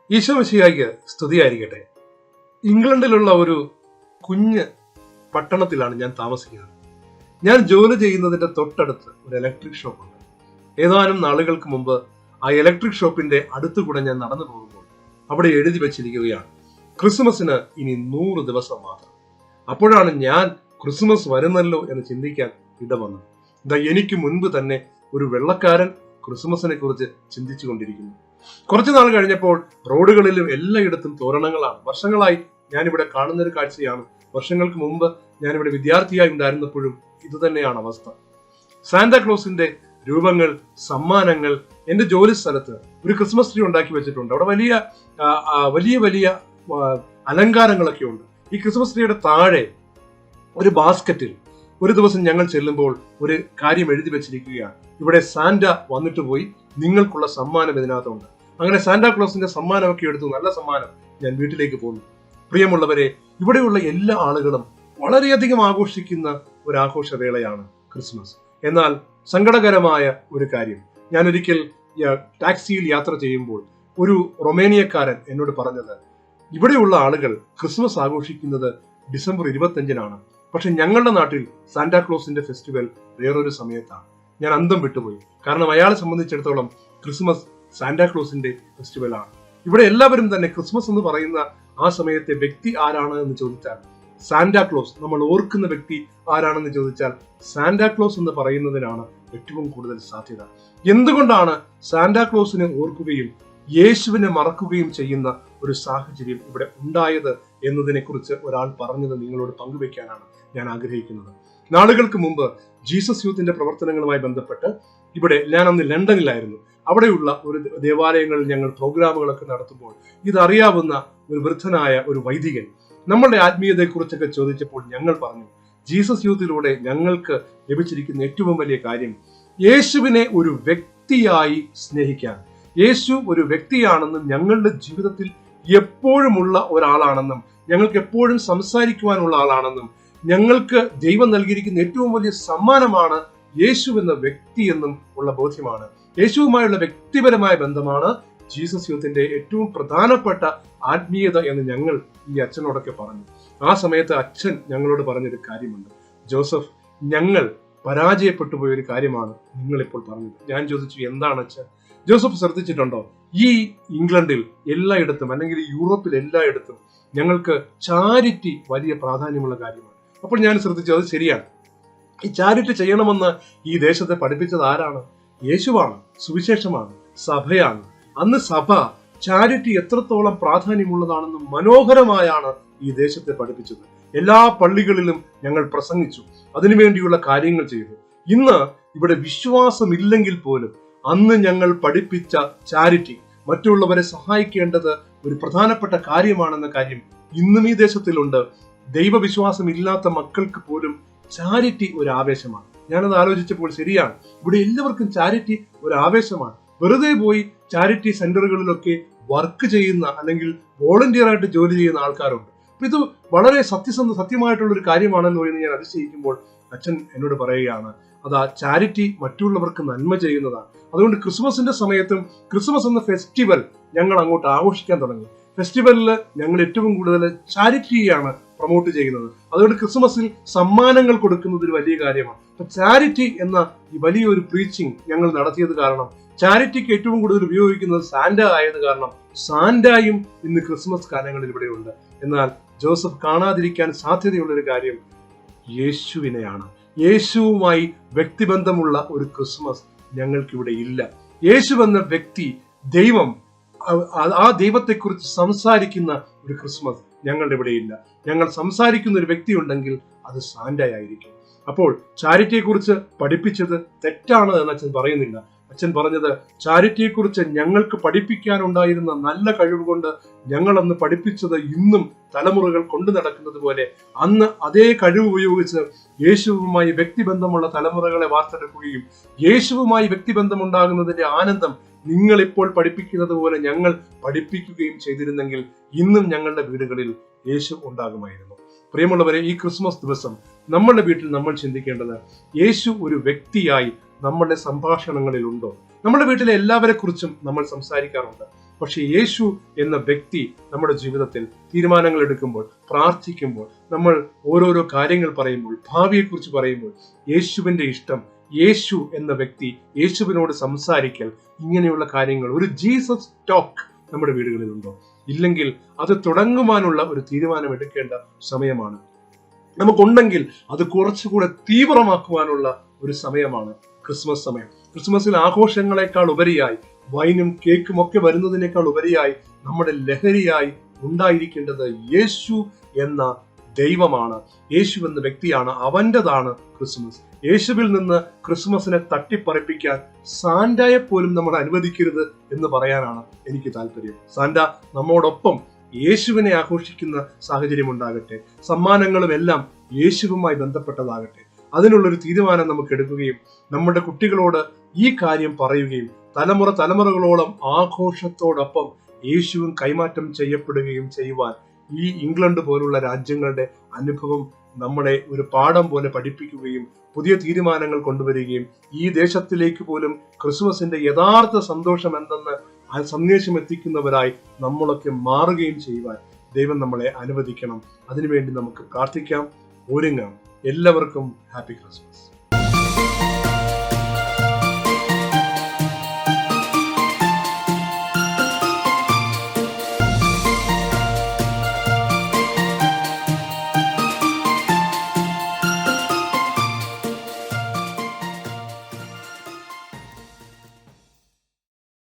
ഈശോ മിശിഹായ്ക്ക് സ്തുതിയായിരിക്കട്ടെ. ഇംഗ്ലണ്ടിലുള്ള ഒരു കുഞ്ഞ് പട്ടണത്തിലാണ് ഞാൻ താമസിക്കുന്നത്. ഞാൻ ജോലി ചെയ്യുന്നതിന്റെ തൊട്ടടുത്ത് ഒരു ഇലക്ട്രിക് ഷോപ്പുണ്ട്. ഏതാനും നാളുകൾക്ക് മുമ്പ് ആ ഇലക്ട്രിക് ഷോപ്പിന്റെ അടുത്തുകൂടെ ഞാൻ നടന്നു പോകുമ്പോൾ അവിടെ എഴുതി വെച്ചിരിക്കുകയാണ്, ക്രിസ്മസിന് ഇനി 100 ദിവസം മാത്രം. അപ്പോഴാണ് ഞാൻ ക്രിസ്മസ് വരുന്നല്ലോ എന്ന് ചിന്തിക്കാൻ ഇടവന്നത്. ഇതാ എനിക്ക് മുൻപ് തന്നെ ഒരു വെള്ളക്കാരൻ ക്രിസ്മസിനെ കുറിച്ച് ചിന്തിച്ചു കൊണ്ടിരിക്കുന്നു. കുറച്ചു നാൾ കഴിഞ്ഞപ്പോൾ റോഡുകളിലും എല്ലായിടത്തും തോരണങ്ങളാണ്. വർഷങ്ങളായി ഞാനിവിടെ കാണുന്നൊരു കാഴ്ചയാണ്. വർഷങ്ങൾക്ക് മുമ്പ് ഞാനിവിടെ വിദ്യാർത്ഥിയായി ഉണ്ടായിരുന്നപ്പോഴും ഇത് തന്നെയാണ് അവസ്ഥ. സാന്താക്ലോസിന്റെ രൂപങ്ങൾ, സമ്മാനങ്ങൾ എന്റെ ജോലി സ്ഥലത്ത് ഒരു ക്രിസ്മസ് ട്രീ ഉണ്ടാക്കി വെച്ചിട്ടുണ്ട്. അവിടെ വലിയ വലിയ അലങ്കാരങ്ങളൊക്കെ ഉണ്ട്. ഈ ക്രിസ്മസ് ട്രീയുടെ താഴെ ഒരു ബാസ്ക്കറ്റിൽ ഒരു ദിവസം ഞങ്ങൾ ചെല്ലുമ്പോൾ ഒരു കാര്യം എഴുതി വെച്ചിരിക്കുകയാണ്, ഇവിടെ സാന്റ വന്നിട്ട് പോയി, നിങ്ങൾക്കുള്ള സമ്മാനം ഇതിനകത്തുണ്ട്. അങ്ങനെ സാന്റാക്ലോസിന്റെ സമ്മാനമൊക്കെ എടുത്തു, നല്ല സമ്മാനം, ഞാൻ വീട്ടിലേക്ക് പോന്നു. പ്രിയമുള്ളവരെ, ഇവിടെയുള്ള എല്ലാ ആളുകളും വളരെയധികം ആഘോഷിക്കുന്ന ഒരു ആഘോഷവേളയാണ് ക്രിസ്മസ്. എന്നാൽ സങ്കടകരമായ ഒരു കാര്യം, ഞാൻ ഒരിക്കൽ ടാക്സിയിൽ യാത്ര ചെയ്യുമ്പോൾ ഒരു റൊമേനിയക്കാരൻ എന്നോട് പറഞ്ഞത്, ഇവിടെയുള്ള ആളുകൾ ക്രിസ്മസ് ആഘോഷിക്കുന്നത് ഡിസംബർ 25-നാണ്, പക്ഷെ ഞങ്ങളുടെ നാട്ടിൽ സാന്റാക്ലോസിന്റെ ഫെസ്റ്റിവൽ വേറൊരു സമയത്താണ്. ഞാൻ അന്തം വിട്ടുപോയി. കാരണം അയാളെ സംബന്ധിച്ചിടത്തോളം ക്രിസ്മസ് സാന്റാക്ലോസിന്റെ ഫെസ്റ്റിവൽ ആണ്. ഇവിടെ എല്ലാവരും തന്നെ ക്രിസ്മസ് എന്ന് പറയുന്ന ആ സമയത്തെ വ്യക്തി ആരാണ് എന്ന് ചോദിച്ചാൽ സാന്റാക്ലോസ്, നമ്മൾ ഓർക്കുന്ന വ്യക്തി ആരാണെന്ന് ചോദിച്ചാൽ സാന്റാക്ലോസ് എന്ന് പറയുന്നതിനാണ് ഏറ്റവും കൂടുതൽ സാധ്യത. എന്തുകൊണ്ടാണ് സാന്റാക്ലോസിനെ ഓർക്കുകയും യേശുവിനെ മറക്കുകയും ചെയ്യുന്ന ഒരു സാഹചര്യം ഇവിടെ ഉണ്ടായത് എന്നതിനെ കുറിച്ച് ഒരാൾ പറഞ്ഞത് നിങ്ങളോട് പങ്കുവെക്കാനാണ് ഞാൻ ആഗ്രഹിക്കുന്നത്. നാളുകൾക്ക് മുമ്പ് ജീസസ് യൂത്തിന്റെ പ്രവർത്തനങ്ങളുമായി ബന്ധപ്പെട്ട് ഞാൻ അന്ന് ലണ്ടനിലായിരുന്നു. അവിടെയുള്ള ഒരു ദേവാലയങ്ങളിൽ ഞങ്ങൾ പ്രോഗ്രാമുകളൊക്കെ നടത്തുമ്പോൾ ഇതറിയാവുന്ന ഒരു വൃദ്ധനായ ഒരു വൈദികൻ നമ്മളുടെ ആത്മീയതയെക്കുറിച്ചൊക്കെ ചോദിച്ചപ്പോൾ ഞങ്ങൾ പറഞ്ഞു, ജീസസ് യൂത്തിലൂടെ ഞങ്ങൾക്ക് ലഭിച്ചിരിക്കുന്ന ഏറ്റവും വലിയ കാര്യം യേശുവിനെ ഒരു വ്യക്തിയായി സ്നേഹിക്കാൻ, യേശു ഒരു വ്യക്തിയാണെന്നും ഞങ്ങളുടെ ജീവിതത്തിൽ എപ്പോഴുമുള്ള ഒരാളാണെന്നും ഞങ്ങൾക്ക് എപ്പോഴും സംസാരിക്കുവാനുള്ള ആളാണെന്നും ഞങ്ങൾക്ക് ദൈവം നൽകിയിരിക്കുന്ന ഏറ്റവും വലിയ സമ്മാനമാണ് യേശു എന്ന വ്യക്തി എന്നും ഉള്ള ബോധ്യമാണ്. യേശുവുമായുള്ള വ്യക്തിപരമായ ബന്ധമാണ് ജീസസ് യൂത്തിന്റെ ഏറ്റവും പ്രധാനപ്പെട്ട ആത്മീയത എന്ന് ഞങ്ങൾ ഈ അച്ഛനോടൊക്കെ പറഞ്ഞു. ആ സമയത്ത് അച്ഛൻ ഞങ്ങളോട് പറഞ്ഞൊരു കാര്യമുണ്ട്, ജോസഫ്, ഞങ്ങൾ പരാജയപ്പെട്ടു പോയൊരു കാര്യമാണ് നിങ്ങൾ ഇപ്പോൾ പറഞ്ഞത്. ഞാൻ ചോദിച്ചു, എന്താണ് അച്ഛൻ? ജോസഫ് ശ്രദ്ധിച്ചിട്ടുണ്ടോ, ഈ ഇംഗ്ലണ്ടിൽ എല്ലായിടത്തും അല്ലെങ്കിൽ യൂറോപ്പിൽ എല്ലായിടത്തും ഞങ്ങൾക്ക് ചാരിറ്റി വലിയ പ്രാധാന്യമുള്ള കാര്യമാണ്. അപ്പോൾ ഞാൻ ശ്രദ്ധിച്ചു, അത് ശരിയാണ്. ഈ ചാരിറ്റി ചെയ്യണമെന്ന് ഈ ദേശത്തെ പഠിപ്പിച്ചത് ആരാണ്? യേശുവാണ്, സുവിശേഷമാണ്, സഭയാണ്. അന്ന് സഭ ചാരിറ്റി എത്രത്തോളം പ്രാധാന്യമുള്ളതാണെന്ന് മനോഹരമായാണ് ഈ ദേശത്തെ പഠിപ്പിച്ചത്. എല്ലാ പള്ളികളിലും ഞങ്ങൾ പ്രസംഗിച്ചു, അതിനുവേണ്ടിയുള്ള കാര്യങ്ങൾ ചെയ്തു. ഇന്ന് ഇവിടെ വിശ്വാസമില്ലെങ്കിൽ പോലും അന്ന് ഞങ്ങൾ പഠിപ്പിച്ച ചാരിറ്റി, മറ്റുള്ളവരെ സഹായിക്കേണ്ടത് ഒരു പ്രധാനപ്പെട്ട കാര്യമാണെന്ന കാര്യം ഇന്നും ഈ ദേശത്തിലുണ്ട്. ദൈവവിശ്വാസം ഇല്ലാത്ത മക്കൾക്ക് പോലും ചാരിറ്റി ഒരു ആവേശമാണ്. ഞാനത് ആലോചിച്ചപ്പോൾ ശരിയാണ്, ഇവിടെ എല്ലാവർക്കും ചാരിറ്റി ഒരു ആവേശമാണ്. വെറുതെ പോയി ചാരിറ്റി സെന്ററുകളിലൊക്കെ വർക്ക് ചെയ്യുന്ന അല്ലെങ്കിൽ വോളണ്ടിയർ ആയിട്ട് ജോലി ചെയ്യുന്ന ആൾക്കാരുണ്ട്. അപ്പൊ ഇത് വളരെ സത്യമായിട്ടുള്ള ഒരു കാര്യമാണല്ലോ എന്ന് ഞാൻ അതിശയിക്കുമ്പോൾ അച്ഛൻ എന്നോട് പറയുകയാണ്, അതാ ചാരിറ്റി മറ്റുള്ളവർക്ക് നന്മ ചെയ്യുന്നതാണ്. അതുകൊണ്ട് ക്രിസ്മസിന്റെ സമയത്തും ക്രിസ്മസ് എന്ന ഫെസ്റ്റിവൽ ഞങ്ങൾ അങ്ങോട്ട് ആഘോഷിക്കാൻ തുടങ്ങി. ഫെസ്റ്റിവലിൽ ഞങ്ങൾ ഏറ്റവും കൂടുതൽ ചാരിറ്റിയാണ് പ്രൊമോട്ട് ചെയ്യുന്നത്. അതുകൊണ്ട് ക്രിസ്മസിൽ സമ്മാനങ്ങൾ കൊടുക്കുന്നത് ഒരു വലിയ കാര്യമാണ്. അപ്പൊ ചാരിറ്റി എന്ന ഈ വലിയൊരു പ്രീച്ചിങ് ഞങ്ങൾ നടത്തിയത് കാരണം, ചാരിറ്റിക്ക് ഏറ്റവും കൂടുതൽ ഉപയോഗിക്കുന്നത് സാന്റ ആയത് കാരണം സാന്റായും ഇന്ന് ക്രിസ്മസ് കാലങ്ങളിൽ ഇവിടെയുണ്ട്. എന്നാൽ ജോസഫ് കാണാതിരിക്കാൻ സാധ്യതയുള്ള ഒരു കാര്യം യേശുവിനെയാണ്. യേശുവുമായി വ്യക്തിബന്ധമുള്ള ഒരു ക്രിസ്മസ് ഞങ്ങൾക്കിവിടെ ഇല്ല. യേശു എന്ന വ്യക്തി, ദൈവം, ആ ദൈവത്തെക്കുറിച്ച് സംസാരിക്കുന്ന ഒരു ക്രിസ്മസ് ഞങ്ങളുടെ ഇവിടെ ഇല്ല. ഞങ്ങൾ സംസാരിക്കുന്ന ഒരു വ്യക്തി ഉണ്ടെങ്കിൽ അത് സാന്റയായിരിക്കും. അപ്പോൾ ചാരിറ്റിയെ കുറിച്ച് പഠിപ്പിച്ചത് തെറ്റാണ് എന്ന് അച്ഛൻ പറയുന്നില്ല. അച്ഛൻ പറഞ്ഞത്, ചാരിറ്റിയെക്കുറിച്ച് ഞങ്ങൾക്ക് പഠിപ്പിക്കാനുണ്ടായിരുന്ന നല്ല കഴിവ് കൊണ്ട് ഞങ്ങൾ അന്ന് പഠിപ്പിച്ചത് ഇന്നും തലമുറകൾ കൊണ്ടു നടക്കുന്നത് പോലെ അന്ന് അതേ കഴിവ് ഉപയോഗിച്ച് യേശുവുമായി വ്യക്തിബന്ധമുള്ള തലമുറകളെ വാർത്തെടുക്കുകയും യേശുവുമായി വ്യക്തിബന്ധം ഉണ്ടാകുന്നതിന്റെ ആനന്ദം നിങ്ങൾ ഇപ്പോൾ പഠിപ്പിക്കുന്നത് പോലെ ഞങ്ങൾ പഠിപ്പിക്കുകയും ചെയ്തിരുന്നെങ്കിൽ ഇന്നും ഞങ്ങളുടെ വീടുകളിൽ യേശു ഉണ്ടാകുമായിരുന്നു. പ്രിയമുള്ളവരെ, ഈ ക്രിസ്മസ് ദിവസം നമ്മളുടെ വീട്ടിൽ നമ്മൾ ചിന്തിക്കേണ്ടത്, യേശു ഒരു വ്യക്തിയായി നമ്മുടെ സംഭാഷണങ്ങളിൽ ഉണ്ടോ? നമ്മുടെ വീട്ടിലെ എല്ലാവരെ കുറിച്ചും നമ്മൾ സംസാരിക്കാറുണ്ട്. പക്ഷെ യേശു എന്ന വ്യക്തി നമ്മുടെ ജീവിതത്തിൽ തീരുമാനങ്ങൾ എടുക്കുമ്പോൾ, പ്രാർത്ഥിക്കുമ്പോൾ, നമ്മൾ ഓരോരോ കാര്യങ്ങൾ പറയുമ്പോൾ, ഭാവിയെക്കുറിച്ച് പറയുമ്പോൾ, യേശുവിന്റെ ഇഷ്ടം, യേശു എന്ന വ്യക്തി, യേശുവിനോട് സംസാരിക്കൽ, ഇങ്ങനെയുള്ള കാര്യങ്ങൾ, ഒരു ജീസസ് ടോക്ക് നമ്മുടെ വീടുകളിലുണ്ടോ? ഇല്ലെങ്കിൽ അത് തുടങ്ങുവാനുള്ള ഒരു തീരുമാനം എടുക്കേണ്ട സമയമാണ്. നമുക്കുണ്ടെങ്കിൽ അത് കുറച്ചുകൂടെ തീവ്രമാക്കുവാനുള്ള ഒരു സമയമാണ് ക്രിസ്മസ് സമയം. ക്രിസ്മസിൽ ആഘോഷങ്ങളെക്കാൾ ഉപരിയായി, വൈനും കേക്കും ഒക്കെ വരുന്നതിനേക്കാൾ ഉപരിയായി നമ്മുടെ ലഹരിയായി ഉണ്ടായിരിക്കേണ്ടത് യേശു എന്ന ദൈവമാണ്, യേശു എന്ന വ്യക്തിയാണ്, അവൻ്റെതാണ് ക്രിസ്മസ്. യേശുവിൽ നിന്ന് ക്രിസ്മസിനെ തട്ടിപ്പറിപ്പിക്കാൻ സാന്റയെ പോലും നമ്മൾ അനുവദിക്കരുത് എന്ന് പറയാനാണ് എനിക്ക് താല്പര്യം. സാന്റ നമ്മോടൊപ്പം യേശുവിനെ ആഘോഷിക്കുന്ന സാഹചര്യം ഉണ്ടാകട്ടെ, സമ്മാനങ്ങളും എല്ലാം യേശുവുമായി ബന്ധപ്പെട്ടതാകട്ടെ. അതിനുള്ളൊരു തീരുമാനം നമുക്ക് എടുക്കുകയും നമ്മുടെ കുട്ടികളോട് ഈ കാര്യം പറയുകയും തലമുറകളോളം ആഘോഷത്തോടൊപ്പം യേശുവും കൈമാറ്റം ചെയ്യപ്പെടുകയും ചെയ്യുവാൻ ഈ ഇംഗ്ലണ്ട് പോലുള്ള രാജ്യങ്ങളുടെ അനുഭവം നമ്മളെ ഒരു പാഠം പോലെ പഠിപ്പിക്കുകയും പുതിയ തീരുമാനങ്ങൾ കൊണ്ടുവരികയും ഈ ദേശത്തിലേക്ക് പോലും ക്രിസ്മസിന്റെ യഥാർത്ഥ സന്തോഷം എന്തെന്ന് ആ സന്ദേശം എത്തിക്കുന്നവരായി നമ്മളൊക്കെ മാറുകയും ചെയ്യുവാൻ ദൈവം നമ്മളെ അനുവദിക്കണം. അതിനുവേണ്ടി നമുക്ക് പ്രാർത്ഥിക്കാം, ഒരുങ്ങാം. എല്ലാവർക്കും ഹാപ്പി ക്രിസ്മസ്.